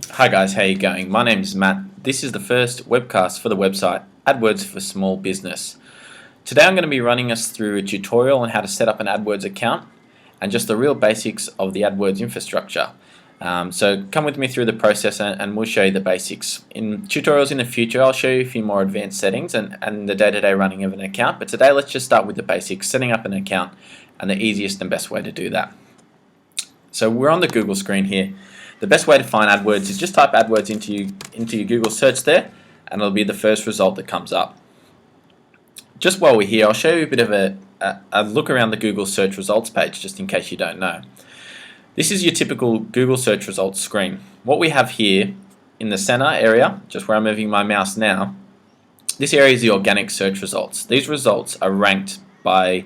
Hi guys, how you going? My name is Matt. This is the first webcast for the website AdWords for Small Business. Today I'm going to be running us through a tutorial on how to set up an AdWords account and just the real basics of the AdWords infrastructure. So come with me through the process and we'll show you the basics. In tutorials in the future I'll show you a few more advanced settings and the day-to-day running of an account, but today let's just start with the basics, setting up an account and the easiest and best way to do that. So we're on the Google screen here. The best way to find AdWords is just type AdWords into your Google search there and it'll be the first result that comes up. Just while we're here, I'll show you a bit of a look around the Google search results page just in case you don't know. This is your typical Google search results screen. What we have here in the center area, just where I'm moving my mouse now, this area is the organic search results. These results are ranked by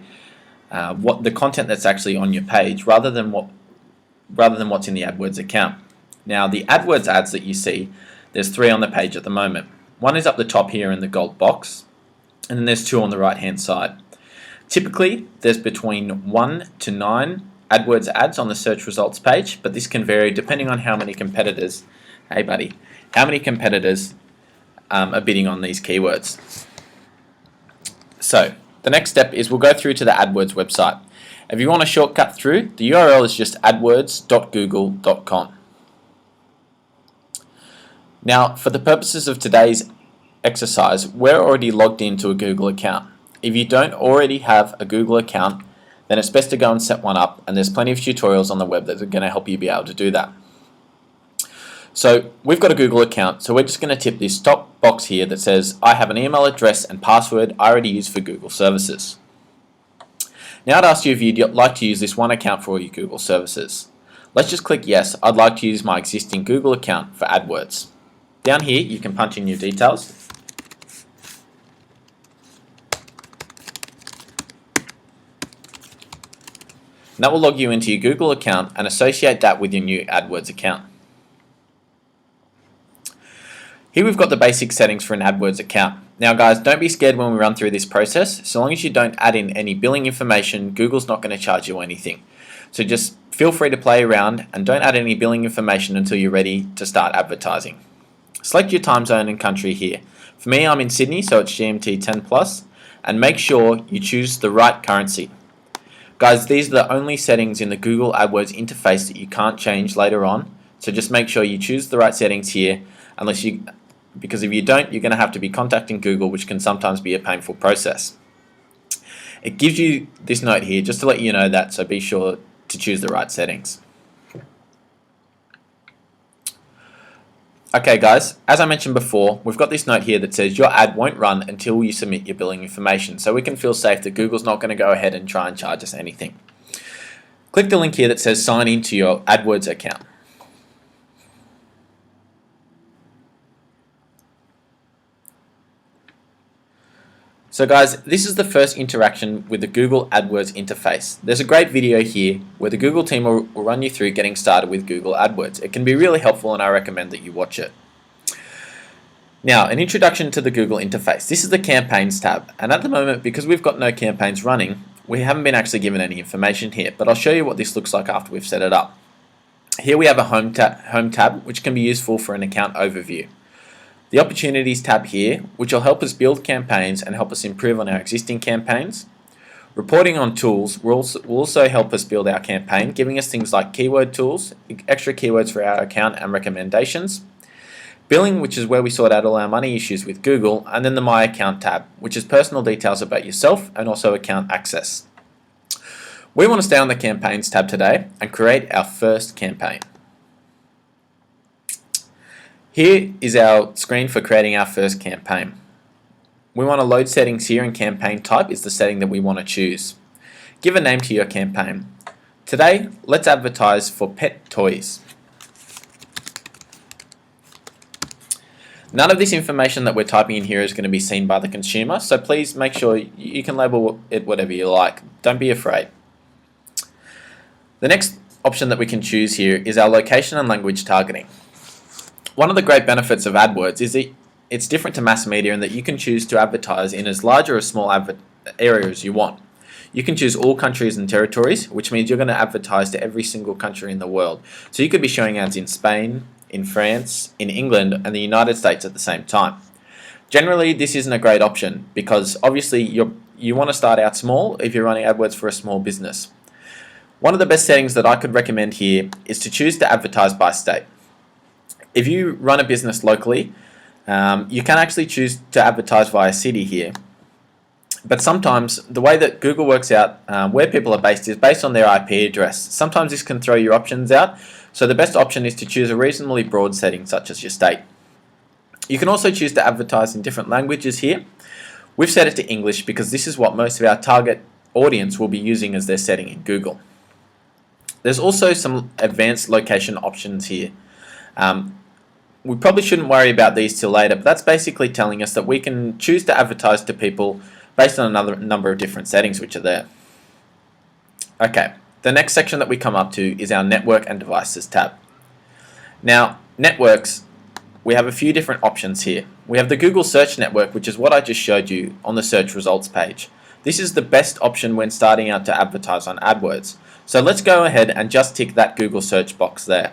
what the content that's actually on your page rather than what's in the AdWords account. Now the AdWords ads that you see, there's 3 on the page at the moment. One is up the top here in the gold box, and then there's 2 on the right hand side. Typically there's between 1 to 9 AdWords ads on the search results page, but this can vary depending on how many competitors, are bidding on these keywords. So the next step is we'll go through to the AdWords website. If you want a shortcut through, the URL is just adwords.google.com. Now, for the purposes of today's exercise, we're already logged into a Google account. If you don't already have a Google account, then it's best to go and set one up, and there's plenty of tutorials on the web that are going to help you be able to do that. So we've got a Google account, so we're just going to tip this top box here that says, I have an email address and password I already use for Google services. Now I'd ask you if you'd like to use this one account for all your Google services. Let's just click yes, I'd like to use my existing Google account for AdWords. Down here you can punch in your details. And that will log you into your Google account and associate that with your new AdWords account. Here we've got the basic settings for an AdWords account. Now guys, don't be scared when we run through this process. So long as you don't add in any billing information, Google's not going to charge you anything. So just feel free to play around and don't add any billing information until you're ready to start advertising. Select your time zone and country here. For me, I'm in Sydney, so it's GMT 10+, and make sure you choose the right currency. Guys, these are the only settings in the Google AdWords interface that you can't change later on, so just make sure you choose the right settings here, because if you don't, you're going to have to be contacting Google, which can sometimes be a painful process. It gives you this note here just to let you know that, so be sure to choose the right settings. Okay guys, as I mentioned before, we've got this note here that says your ad won't run until you submit your billing information, so we can feel safe that Google's not going to go ahead and try and charge us anything. Click the link here that says sign into your AdWords account. So guys, this is the first interaction with the Google AdWords interface. There's a great video here where the Google team will run you through getting started with Google AdWords. It can be really helpful and I recommend that you watch it. Now, an introduction to the Google interface. This is the campaigns tab, and at the moment, because we've got no campaigns running, we haven't been actually given any information here, but I'll show you what this looks like after we've set it up. Here we have a home tab, which can be useful for an account overview. The Opportunities tab here, which will help us build campaigns and help us improve on our existing campaigns. Reporting on tools will also help us build our campaign, giving us things like keyword tools, extra keywords for our account and recommendations. Billing, which is where we sort out all our money issues with Google, and then the My Account tab, which is personal details about yourself and also account access. We want to stay on the Campaigns tab today and create our first campaign. Here is our screen for creating our first campaign. We want to load settings here, and campaign type is the setting that we want to choose. Give a name to your campaign. Today, let's advertise for pet toys. None of this information that we're typing in here is going to be seen by the consumer, so please make sure you can label it whatever you like. Don't be afraid. The next option that we can choose here is our location and language targeting. One of the great benefits of AdWords is that it's different to mass media in that you can choose to advertise in as large or as small area as you want. You can choose all countries and territories, which means you're going to advertise to every single country in the world. So you could be showing ads in Spain, in France, in England, and the United States at the same time. Generally, this isn't a great option because obviously you want to start out small if you're running AdWords for a small business. One of the best settings that I could recommend here is to choose to advertise by state. If you run a business locally, you can actually choose to advertise via city here. But sometimes the way that Google works out where people are based is based on their IP address. Sometimes this can throw your options out, so the best option is to choose a reasonably broad setting such as your state. You can also choose to advertise in different languages here. We've set it to English because this is what most of our target audience will be using as their setting in Google. There's also some advanced location options here. We probably shouldn't worry about these till later, but that's basically telling us that we can choose to advertise to people based on another number of different settings which are there. Okay, the next section that we come up to is our Network and Devices tab. Now, networks, we have a few different options here. We have the Google Search Network, which is what I just showed you on the search results page. This is the best option when starting out to advertise on AdWords. So let's go ahead and just tick that Google search box there.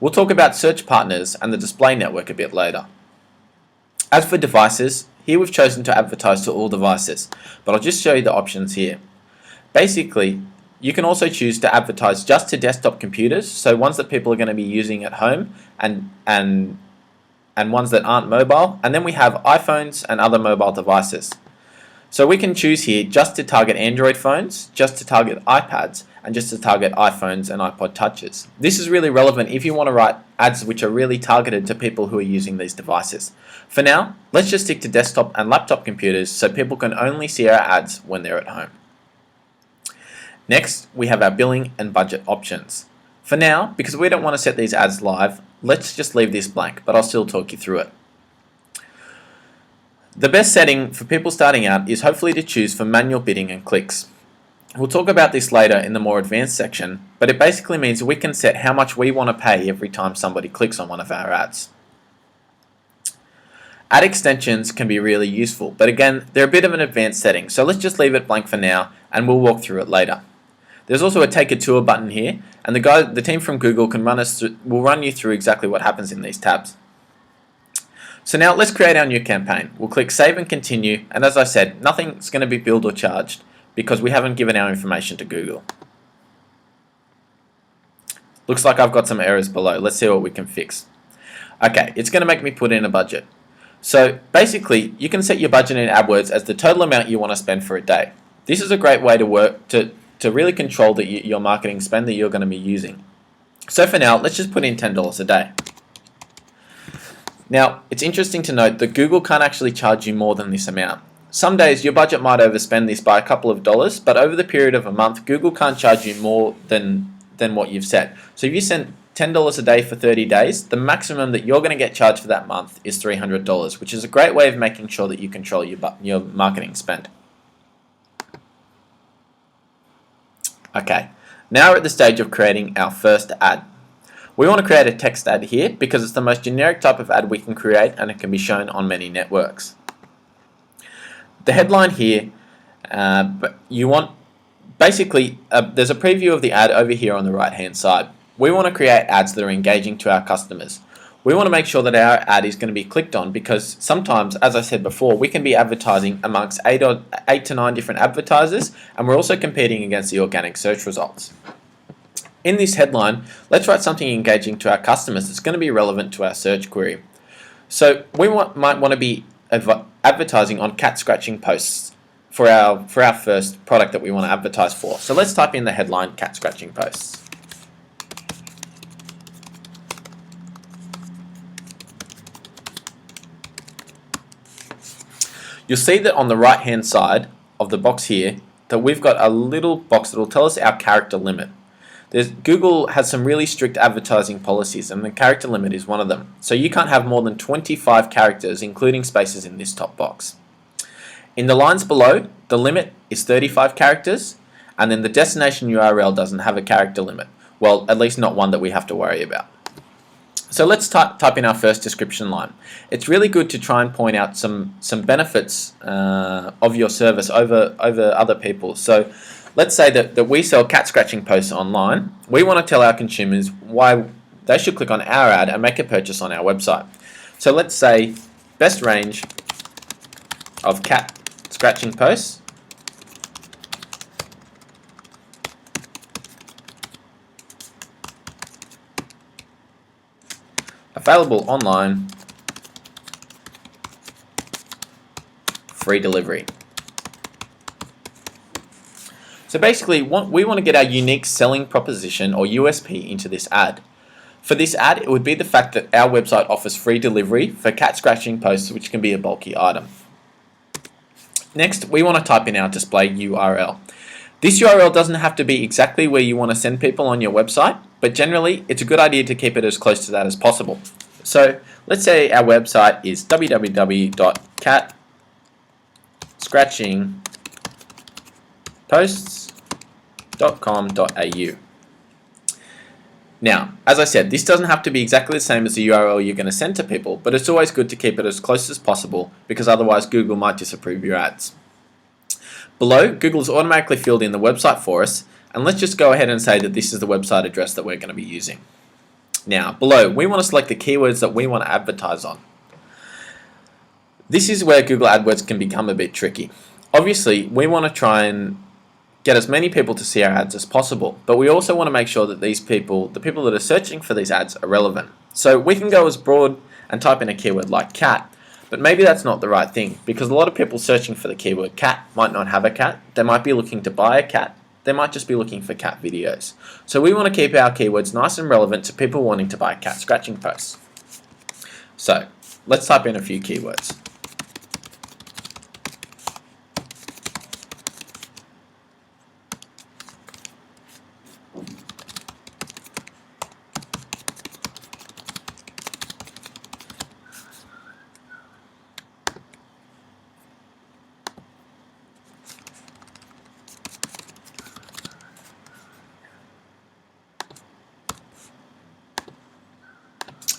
We'll talk about search partners and the display network a bit later. As for devices, here we've chosen to advertise to all devices, but I'll just show you the options here. Basically, you can also choose to advertise just to desktop computers, so ones that people are going to be using at home and ones that aren't mobile, and then we have iPhones and other mobile devices. So we can choose here just to target Android phones, just to target iPads, and just to target iPhones and iPod touches. This is really relevant if you want to write ads which are really targeted to people who are using these devices. For now, let's just stick to desktop and laptop computers so people can only see our ads when they're at home. Next, we have our billing and budget options. For now, because we don't want to set these ads live, let's just leave this blank, but I'll still talk you through it. The best setting for people starting out is hopefully to choose for manual bidding and clicks. We'll talk about this later in the more advanced section, but it basically means we can set how much we want to pay every time somebody clicks on one of our ads. Ad extensions can be really useful, but again, they're a bit of an advanced setting, so let's just leave it blank for now and we'll walk through it later. There's also a take a tour button here, and the team from Google will run you through exactly what happens in these tabs. So now let's create our new campaign. We'll click Save and Continue, and as I said, nothing's going to be billed or charged because we haven't given our information to Google. Looks like I've got some errors below. Let's see what we can fix. Okay, it's going to make me put in a budget. So basically, you can set your budget in AdWords as the total amount you want to spend for a day. This is a great way to work to really control your marketing spend that you're going to be using. So for now, let's just put in $10 a day. Now, it's interesting to note that Google can't actually charge you more than this amount. Some days your budget might overspend this by a couple of dollars, but over the period of a month, Google can't charge you more than what you've set. So if you send $10 a day for 30 days, the maximum that you're going to get charged for that month is $300, which is a great way of making sure that you control your marketing spend. Okay, now we're at the stage of creating our first ad. We want to create a text ad here because it's the most generic type of ad we can create and it can be shown on many networks. The headline here, there's a preview of the ad over here on the right hand side. We want to create ads that are engaging to our customers. We want to make sure that our ad is going to be clicked on because sometimes, as I said before, we can be advertising amongst 8 to 9 different advertisers, and we're also competing against the organic search results. In this headline, let's write something engaging to our customers that's going to be relevant to our search query. So we might want to be advertising on cat scratching posts for our first product that we want to advertise for. So let's type in the headline cat scratching posts. You'll see that on the right hand side of the box here that we've got a little box that will tell us our character limit. Google has some really strict advertising policies and the character limit is one of them. So you can't have more than 25 characters including spaces in this top box. In the lines below, the limit is 35 characters and then the destination URL doesn't have a character limit. Well, at least not one that we have to worry about. So let's type in our first description line. It's really good to try and point out some benefits of your service over other people. So let's say that we sell cat scratching posts online. We want to tell our consumers why they should click on our ad and make a purchase on our website. So let's say best range of cat scratching posts. Available online, free delivery. So basically, we want to get our unique selling proposition or USP into this ad. For this ad, it would be the fact that our website offers free delivery for cat scratching posts, which can be a bulky item. Next, we want to type in our display URL. This URL doesn't have to be exactly where you want to send people on your website, but generally, it's a good idea to keep it as close to that as possible. So let's say our website is www.catscratchingposts.com.au. Now, as I said, this doesn't have to be exactly the same as the URL you're going to send to people, but it's always good to keep it as close as possible because otherwise Google might disapprove your ads. Below, Google has automatically filled in the website for us, and let's just go ahead and say that this is the website address that we're going to be using. Now, below, we want to select the keywords that we want to advertise on. This is where Google AdWords can become a bit tricky. Obviously, we want to try and get as many people to see our ads as possible, but we also want to make sure that these people, the people that are searching for these ads, are relevant. So we can go as broad and type in a keyword like cat, but maybe that's not the right thing because a lot of people searching for the keyword cat might not have a cat. They might be looking to buy a cat. They might just be looking for cat videos. So we want to keep our keywords nice and relevant to people wanting to buy cat scratching posts. So let's type in a few keywords.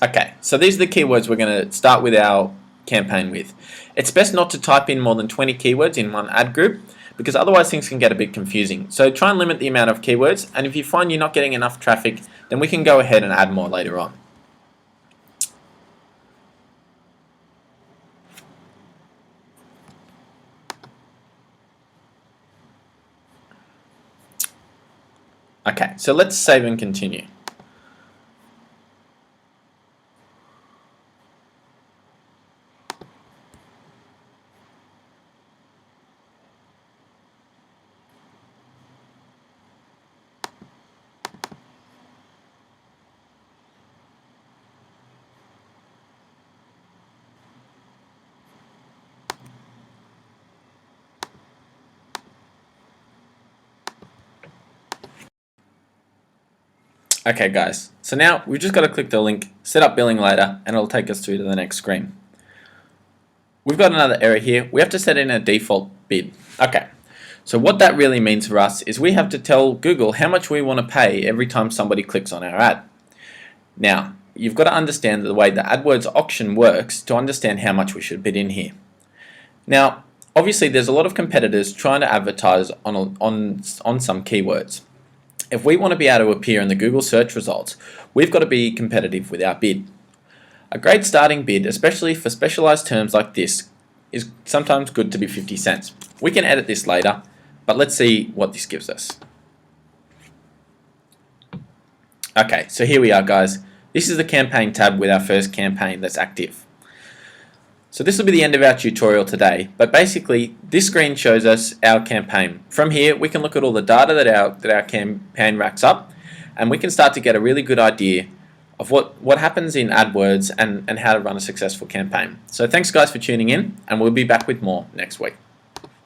Okay, so these are the keywords we're going to start with our campaign with. It's best not to type in more than 20 keywords in one ad group because otherwise things can get a bit confusing. So try and limit the amount of keywords, and if you find you're not getting enough traffic, then we can go ahead and add more later on. Okay, so let's save and continue. Okay guys, so now we've just got to click the link, set up billing later, and it'll take us through to the next screen. We've got another error here. We have to set in a default bid. Okay, so what that really means for us is we have to tell Google how much we want to pay every time somebody clicks on our ad. Now, you've got to understand the way the AdWords auction works to understand how much we should bid in here. Now, obviously there's a lot of competitors trying to advertise on some keywords. If we want to be able to appear in the Google search results, we've got to be competitive with our bid. A great starting bid, especially for specialized terms like this, is sometimes good to be 50 cents. We can edit this later, but let's see what this gives us. Okay, so here we are guys. This is the campaign tab with our first campaign that's active. So this will be the end of our tutorial today, but basically this screen shows us our campaign. From here we can look at all the data that our campaign racks up, and we can start to get a really good idea of what happens in AdWords and how to run a successful campaign. So thanks guys for tuning in, and we'll be back with more next week.